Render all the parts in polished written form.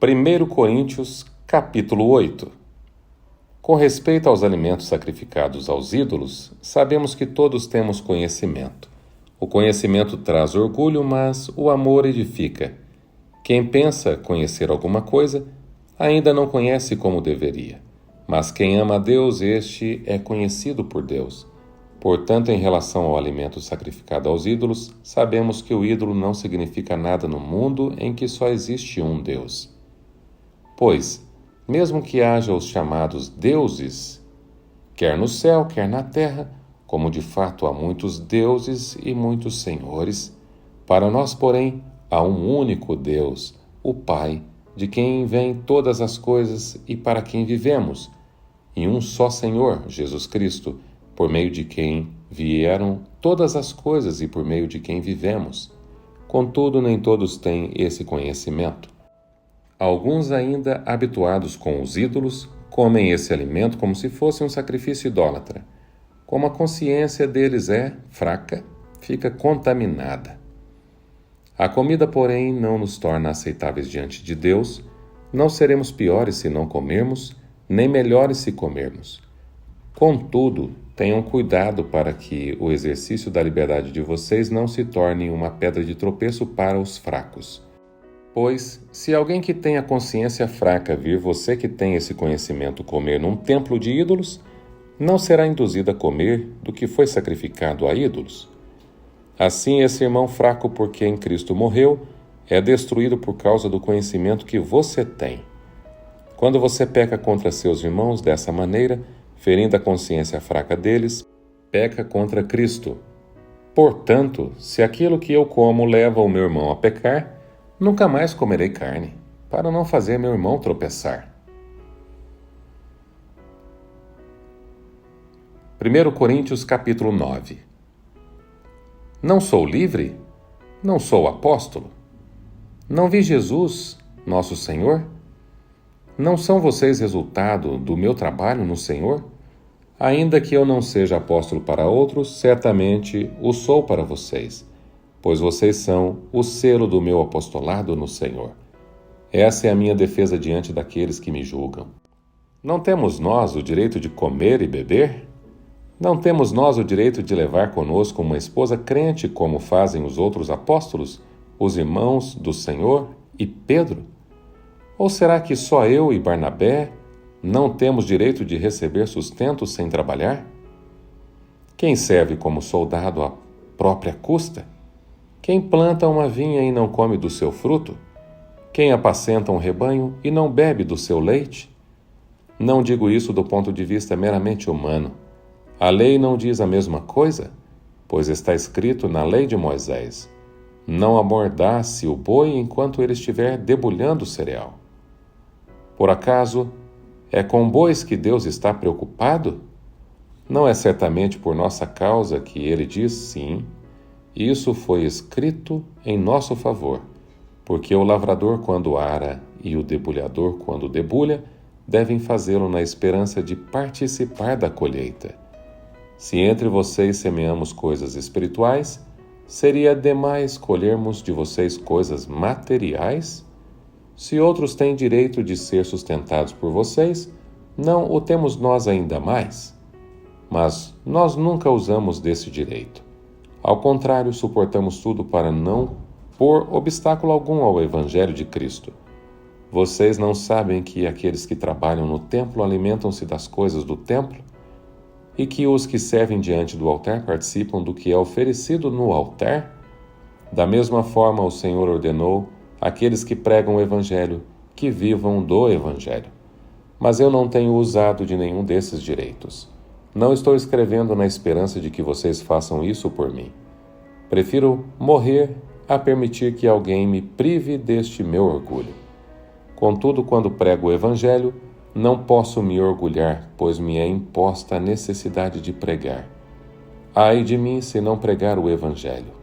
1 Coríntios, capítulo 8. Com respeito aos alimentos sacrificados aos ídolos, sabemos que todos temos conhecimento. O conhecimento traz orgulho, mas o amor edifica. Quem pensa conhecer alguma coisa, ainda não conhece como deveria. Mas quem ama a Deus, este é conhecido por Deus. Portanto, em relação ao alimento sacrificado aos ídolos, sabemos que o ídolo não significa nada no mundo em que só existe um Deus. Pois, mesmo que haja os chamados deuses, quer no céu, quer na terra, como de fato há muitos deuses e muitos senhores, para nós, porém, há um único Deus, o Pai, de quem vêm todas as coisas e para quem vivemos, e um só Senhor, Jesus Cristo, por meio de quem vieram todas as coisas e por meio de quem vivemos. Contudo, nem todos têm esse conhecimento. Alguns, ainda habituados com os ídolos, comem esse alimento como se fosse um sacrifício idólatra. Como a consciência deles é fraca, fica contaminada. A comida, porém, não nos torna aceitáveis diante de Deus. Não seremos piores se não comermos, nem melhores se comermos. Contudo, tenham cuidado para que o exercício da liberdade de vocês não se torne uma pedra de tropeço para os fracos. Pois, se alguém que tem a consciência fraca vir você que tem esse conhecimento comer num templo de ídolos, não será induzido a comer do que foi sacrificado a ídolos. Assim, esse irmão fraco por quem Cristo morreu é destruído por causa do conhecimento que você tem. Quando você peca contra seus irmãos dessa maneira, ferindo a consciência fraca deles, peca contra Cristo. Portanto, se aquilo que eu como leva o meu irmão a pecar, nunca mais comerei carne, para não fazer meu irmão tropeçar. 1 Coríntios capítulo 9. Não sou livre? Não sou apóstolo? Não vi Jesus, nosso Senhor? Não são vocês resultado do meu trabalho no Senhor? Ainda que eu não seja apóstolo para outros, certamente o sou para vocês, pois vocês são o selo do meu apostolado no Senhor. Essa é a minha defesa diante daqueles que me julgam. Não temos nós o direito de comer e beber? Não temos nós o direito de levar conosco uma esposa crente como fazem os outros apóstolos, os irmãos do Senhor e Pedro? Ou será que só eu e Barnabé não temos direito de receber sustento sem trabalhar? Quem serve como soldado à própria custa? Quem planta uma vinha e não come do seu fruto? Quem apacenta um rebanho e não bebe do seu leite? Não digo isso do ponto de vista meramente humano. A lei não diz a mesma coisa? Pois está escrito na lei de Moisés: não amordace o boi enquanto ele estiver debulhando o cereal. Por acaso, é com bois que Deus está preocupado? Não é certamente por nossa causa que ele diz sim. Isso foi escrito em nosso favor, porque o lavrador, quando ara, e o debulhador, quando debulha, devem fazê-lo na esperança de participar da colheita. Se entre vocês semeamos coisas espirituais, seria demais colhermos de vocês coisas materiais? Se outros têm direito de ser sustentados por vocês, não o temos nós ainda mais? Mas nós nunca usamos desse direito. Ao contrário, suportamos tudo para não pôr obstáculo algum ao Evangelho de Cristo. Vocês não sabem que aqueles que trabalham no templo alimentam-se das coisas do templo? E que os que servem diante do altar participam do que é oferecido no altar? Da mesma forma, o Senhor ordenou àqueles que pregam o Evangelho que vivam do Evangelho. Mas eu não tenho usado de nenhum desses direitos. Não estou escrevendo na esperança de que vocês façam isso por mim. Prefiro morrer a permitir que alguém me prive deste meu orgulho. Contudo, quando prego o Evangelho, não posso me orgulhar, pois me é imposta a necessidade de pregar. Ai de mim se não pregar o Evangelho.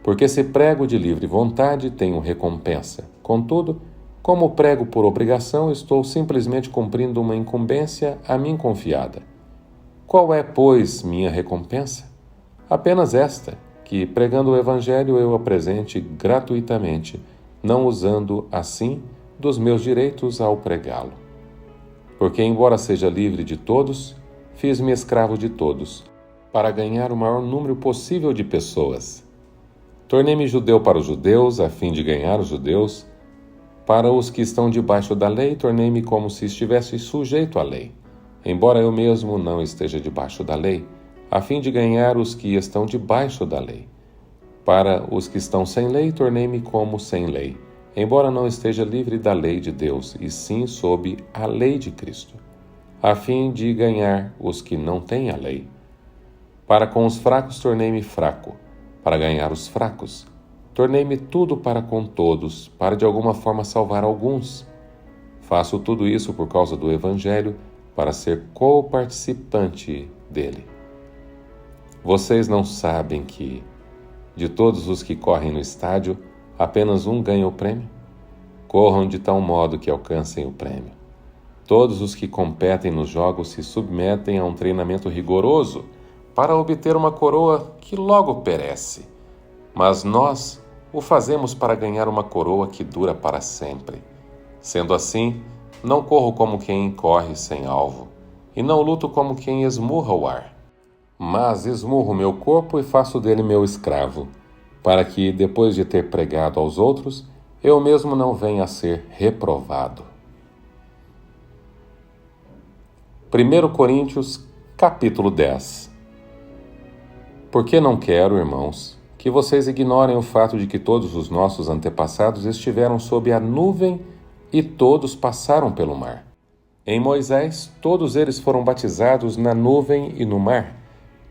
Porque se prego de livre vontade, tenho recompensa. Contudo, como prego por obrigação, estou simplesmente cumprindo uma incumbência a mim confiada. Qual é, pois, minha recompensa? Apenas esta, que, pregando o Evangelho, eu apresente gratuitamente não usando, assim, dos meus direitos ao pregá-lo. Porque, embora seja livre de todos, fiz-me escravo de todos, para ganhar o maior número possível de pessoas. Tornei-me judeu para os judeus, a fim de ganhar os judeus. Para os que estão debaixo da lei, tornei-me como se estivesse sujeito à lei, embora eu mesmo não esteja debaixo da lei, a fim de ganhar os que estão debaixo da lei. Para os que estão sem lei, tornei-me como sem lei, embora não esteja livre da lei de Deus, e sim sob a lei de Cristo, a fim de ganhar os que não têm a lei. Para com os fracos tornei-me fraco, para ganhar os fracos. Tornei-me tudo para com todos, para de alguma forma salvar alguns. Faço tudo isso por causa do Evangelho, para ser co-participante dele. Vocês não sabem que, de todos os que correm no estádio, apenas um ganha o prêmio? Corram de tal modo que alcancem o prêmio. Todos os que competem nos jogos se submetem a um treinamento rigoroso para obter uma coroa que logo perece. Mas nós o fazemos para ganhar uma coroa que dura para sempre. Sendo assim, não corro como quem corre sem alvo, e não luto como quem esmurra o ar. Mas esmurro meu corpo e faço dele meu escravo, para que, depois de ter pregado aos outros, eu mesmo não venha a ser reprovado. 1 Coríntios, capítulo 10. Porque não quero, irmãos, que vocês ignorem o fato de que todos os nossos antepassados estiveram sob a nuvem e todos passaram pelo mar. Em Moisés, todos eles foram batizados na nuvem e no mar.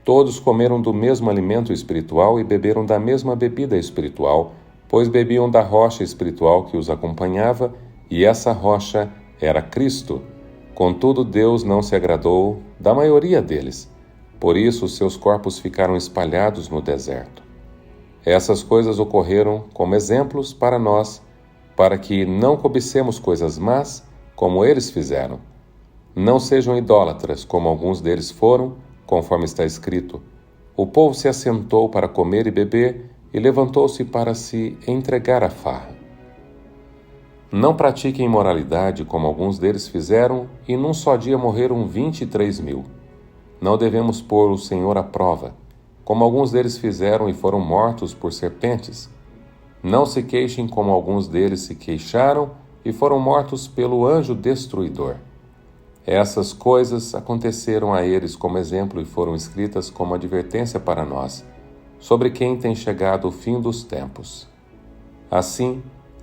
Todos comeram do mesmo alimento espiritual e beberam da mesma bebida espiritual, pois bebiam da rocha espiritual que os acompanhava, e essa rocha era Cristo. Contudo, Deus não se agradou da maioria deles. Por isso, seus corpos ficaram espalhados no deserto. Essas coisas ocorreram como exemplos para nós, para que não cobicemos coisas más, como eles fizeram. Não sejam idólatras, como alguns deles foram, conforme está escrito. O povo se assentou para comer e beber, e levantou-se para se entregar à farra. Não pratiquem imoralidade, como alguns deles fizeram, e num só dia morreram 23.000. Não devemos pôr o Senhor à prova, como alguns deles fizeram e foram mortos por serpentes. Não se queixem como alguns deles se queixaram e foram mortos pelo anjo destruidor. Essas coisas aconteceram a eles como exemplo e foram escritas como advertência para nós, sobre quem tem chegado o fim dos tempos. Assim,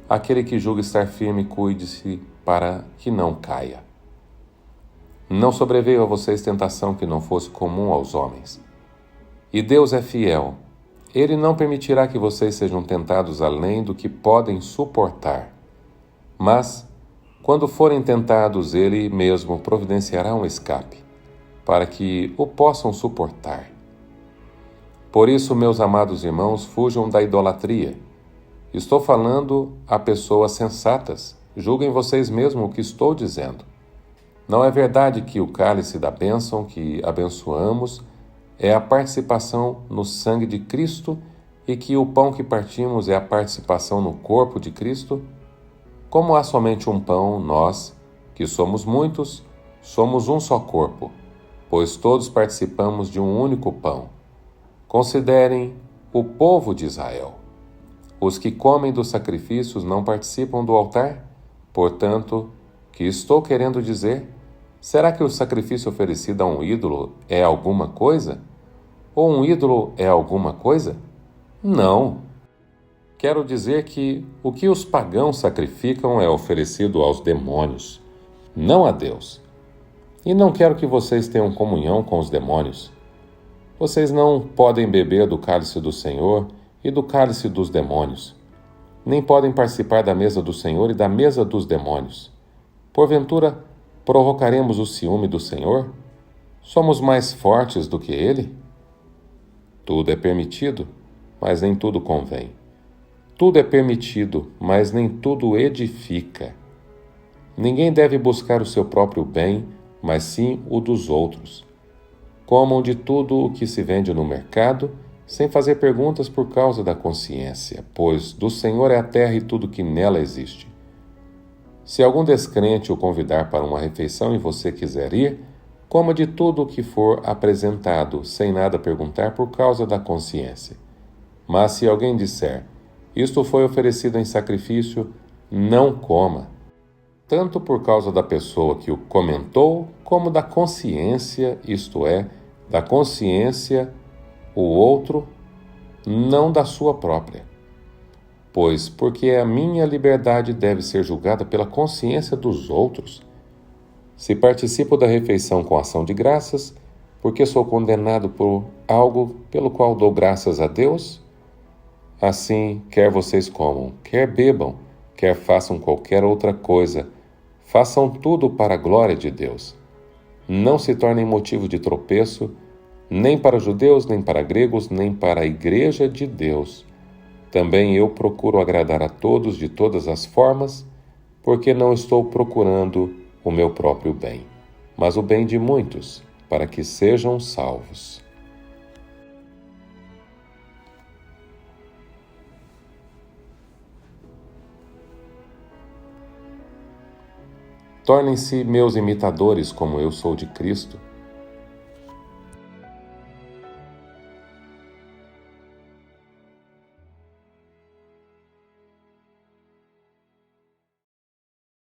aquele que julga estar firme, cuide-se para que não caia. Não sobreveio a vocês tentação que não fosse comum aos homens. E Deus é fiel. Ele não permitirá que vocês sejam tentados além do que podem suportar. Mas, quando forem tentados, Ele mesmo providenciará um escape, para que o possam suportar. Por isso, meus amados irmãos, fujam da idolatria. Estou falando a pessoas sensatas. Julguem vocês mesmos o que estou dizendo. Não é verdade que o cálice da bênção que abençoamos é a participação no sangue de Cristo e que o pão que partimos é a participação no corpo de Cristo? Como há somente um pão, nós, que somos muitos, somos um só corpo, pois todos participamos de um único pão. Considerem o povo de Israel. Os que comem dos sacrifícios não participam do altar? Portanto, que estou querendo dizer? Será que o sacrifício oferecido a um ídolo é alguma coisa? Ou um ídolo é alguma coisa? Não. Quero dizer que o que os pagãos sacrificam é oferecido aos demônios, não a Deus. E não quero que vocês tenham comunhão com os demônios. Vocês não podem beber do cálice do Senhor e do cálice dos demônios, nem podem participar da mesa do Senhor e da mesa dos demônios. Porventura, provocaremos o ciúme do Senhor? Somos mais fortes do que Ele? Tudo é permitido, mas nem tudo convém. Tudo é permitido, mas nem tudo edifica. Ninguém deve buscar o seu próprio bem, mas sim o dos outros. Comam de tudo o que se vende no mercado sem fazer perguntas por causa da consciência, pois do Senhor é a terra e tudo que nela existe. Se algum descrente o convidar para uma refeição e você quiser ir, coma de tudo o que for apresentado, sem nada perguntar por causa da consciência. Mas se alguém disser, isto foi oferecido em sacrifício, não coma, tanto por causa da pessoa que o comentou, como da consciência, isto é, da consciência, o outro, não da sua própria. Pois, porque a minha liberdade deve ser julgada pela consciência dos outros. Se participo da refeição com ação de graças, porque sou condenado por algo pelo qual dou graças a Deus, assim, quer vocês comam, quer bebam, quer façam qualquer outra coisa, façam tudo para a glória de Deus. Não se tornem motivo de tropeço, nem para judeus, nem para gregos, nem para a igreja de Deus. Também eu procuro agradar a todos de todas as formas, porque não estou procurando o meu próprio bem, mas o bem de muitos, para que sejam salvos. Tornem-se meus imitadores como eu sou de Cristo,